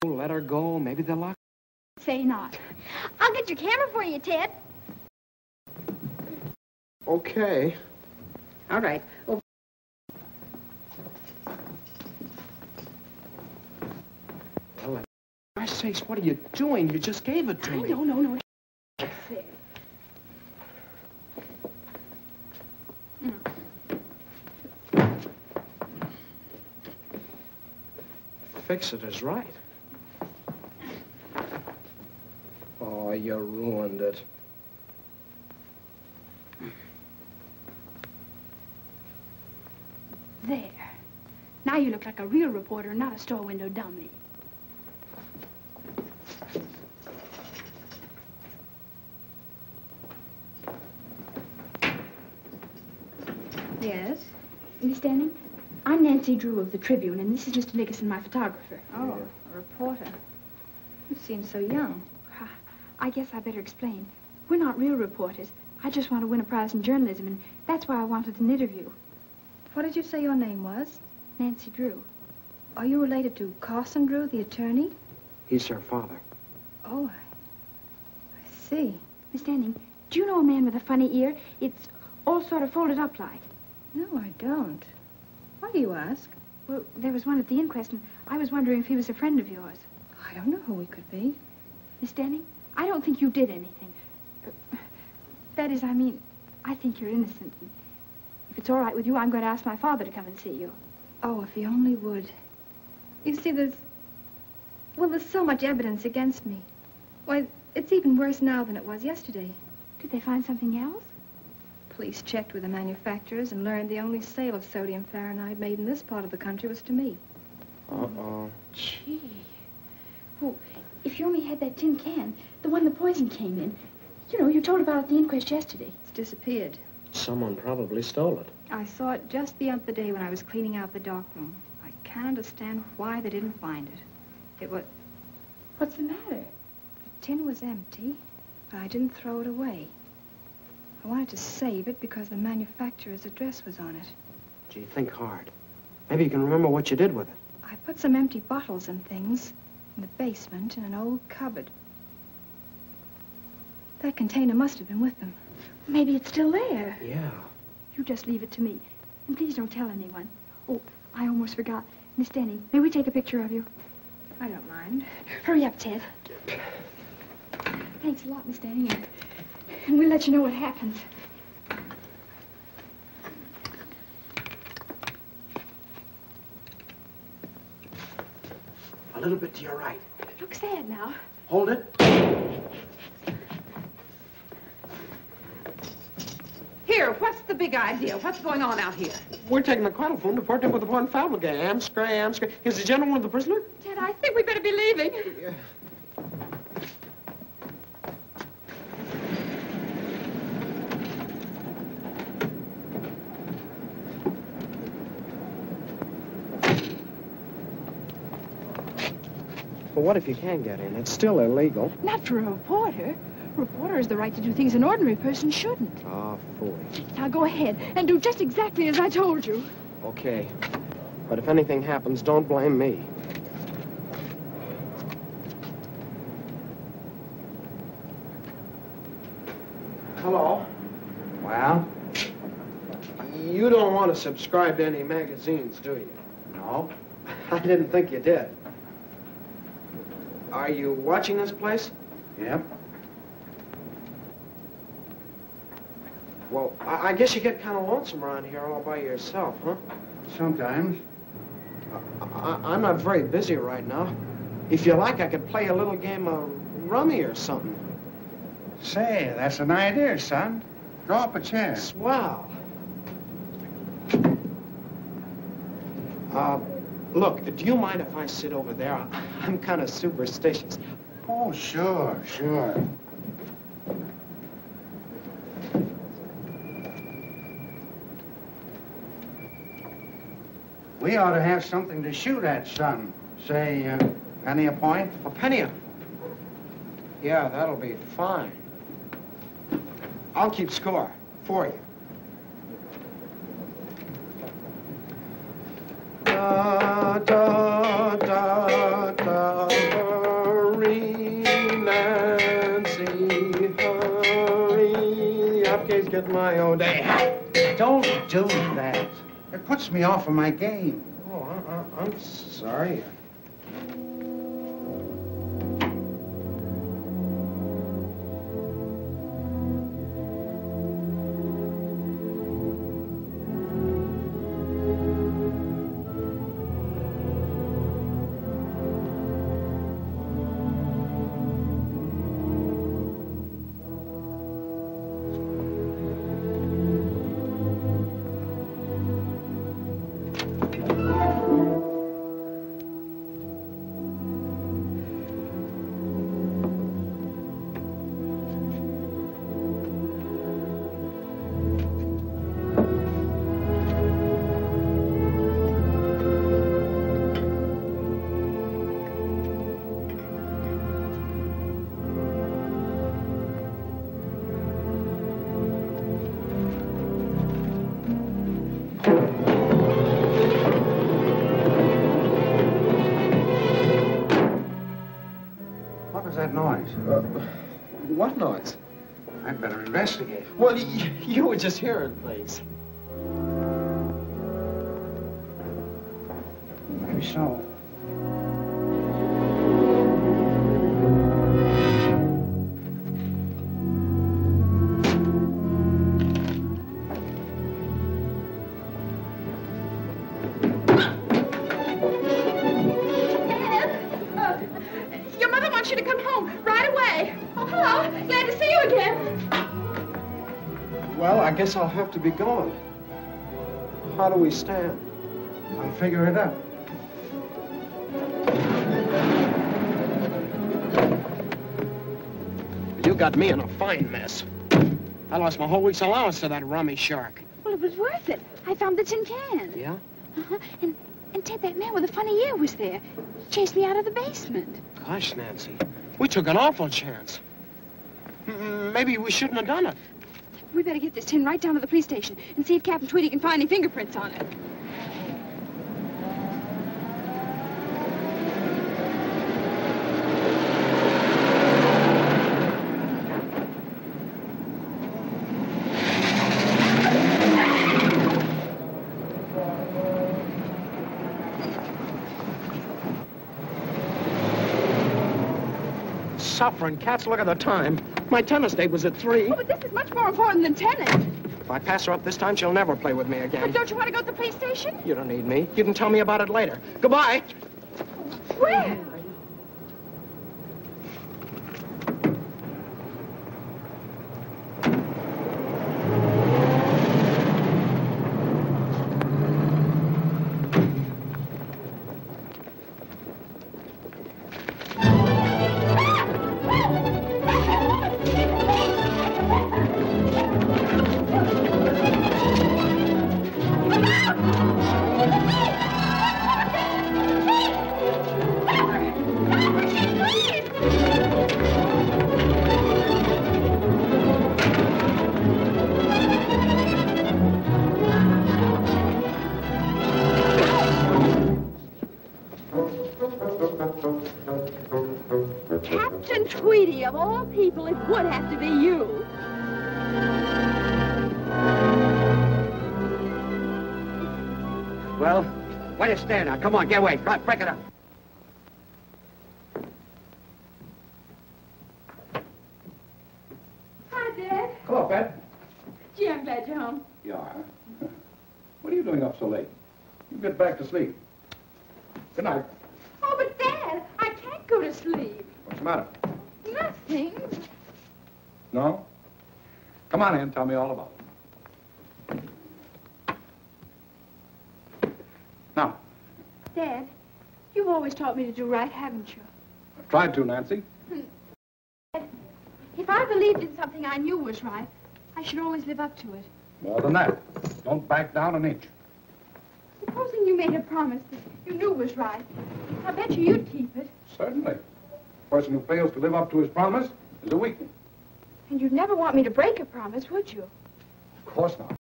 let her go. Maybe they'll lock. Say not. I'll get your camera for you, Ted. Okay. All right. Well, for Christ's sakes, what are you doing? You just gave it to me. No. Fix it is right. Oh, you ruined it. There. Now you look like a real reporter, not a store window dummy. yes? Miss Denning, I'm Nэнsi Дрю of the Tribune, and this is Mr. Nickerson, my photographer. Oh, a reporter. You seem so young. I guess I better explain. We're not real reporters. I just want to win a prize in journalism, and that's why I wanted an interview. What did you say your name was? Nэнsi Дрю. Are you related to Carson Drew, the attorney? He's her father. Oh, I see. Miss Denning, do you know a man with a funny ear? It's all sort of folded up like. No, I don't. Why do you ask? Well, there was one at the inquest, and I was wondering if he was a friend of yours. I don't know who he could be. Miss Denning, I don't think you did anything. That is, I mean, I think you're innocent. And if it's all right with you, I'm going to ask my father to come and see you. Oh, if he only would. You see, there's so much evidence against me. Why, it's even worse now than it was yesterday. Did they find something else? Police checked with the manufacturers and learned the only sale of sodium Fahrenheit made in this part of the country was to me. Uh-oh. Gee. Well, if you only had that tin can, the one the poison came in. You know, you told about it at the inquest yesterday. It's disappeared. Someone probably stole it. I saw it just the other day when I was cleaning out the darkroom. I can't understand why they didn't find it. It was... What's the matter? The tin was empty, but I didn't throw it away. I wanted to save it because the manufacturer's address was on it. Gee, think hard. Maybe you can remember what you did with it. I put some empty bottles and things in the basement in an old cupboard. That container must have been with them. Maybe it's still there. Yeah. You just leave it to me. And please don't tell anyone. Oh, I almost forgot. Miss Denning, may we take a picture of you? I don't mind. Hurry up, Ted. Thanks a lot, Miss Denning. And we'll let you know what happens. A little bit to your right. Look sad now. Hold it. Here, what's the big idea? What's going on out here? We're taking the quadrophone to port him with the one family guy. Amscray. Is the gentleman the prisoner? Ted, I think we better be leaving. Yeah. But what if you can get in? It's still illegal. Not for a reporter. A reporter has the right to do things an ordinary person shouldn't. Oh, fool. Now go ahead and do just exactly as I told you. Okay. But if anything happens, don't blame me. Hello? Well? You don't want to subscribe to any magazines, do you? No. I didn't think you did. Are you watching this place? Yep. Well, I guess you get kind of lonesome around here all by yourself, huh? Sometimes. I'm not very busy right now. If you like, I could play a little game of rummy or something. Say, that's an idea, son. Draw up a chair. Swell. Look, do you mind if I sit over there? I'm kind of superstitious. Oh, sure. We ought to have something to shoot at, son. Say, penny a point? A penny? Yeah, that'll be fine. I'll keep score for you. Da, da, da, da, my, oh, day. Don't do that. It puts me off of my game. Oh, I'm sorry. That noise? What noise? I'd better investigate. Well, you were just hearing things. Maybe so. I guess I'll have to be going. How do we stand? I'll figure it out. You got me in a fine mess. I lost my whole week's allowance to that rummy shark. Well, it was worth it. I found the tin can. Yeah? Uh-huh. And Ted, that man with the funny ear was there. He chased me out of the basement. Gosh, Nancy, we took an awful chance. Maybe we shouldn't have done it. We better get this tin right down to the police station and see if Captain Tweedy can find any fingerprints on it. Suffering cats, look at the time. My tennis date was at 3. Oh, but this is much more important than tennis. If I pass her up this time, she'll never play with me again. But don't you want to go to the police station? You don't need me. You can tell me about it later. Goodbye. Where? Captain Tweedy, of all people, it would have to be you. Well, what do you stand now? Come on, get away. Break it up. Hi, Dad. Hello, Pat. Gee, I'm glad you're home. You are, huh? What are you doing up so late? You get back to sleep. Good night. Oh, but Dad, I can't go to sleep. What's the matter? Nothing. No? Come on in, tell me all about it. Now, Dad, you've always taught me to do right, haven't you? I've tried to, Nancy. Dad, if I believed in something I knew was right, I should always live up to it. More than that. Don't back down an inch. Supposing you made a promise that you knew was right, I bet you'd keep it. Certainly. A person who fails to live up to his promise is a weakling. And you'd never want me to break a promise, would you? Of course not.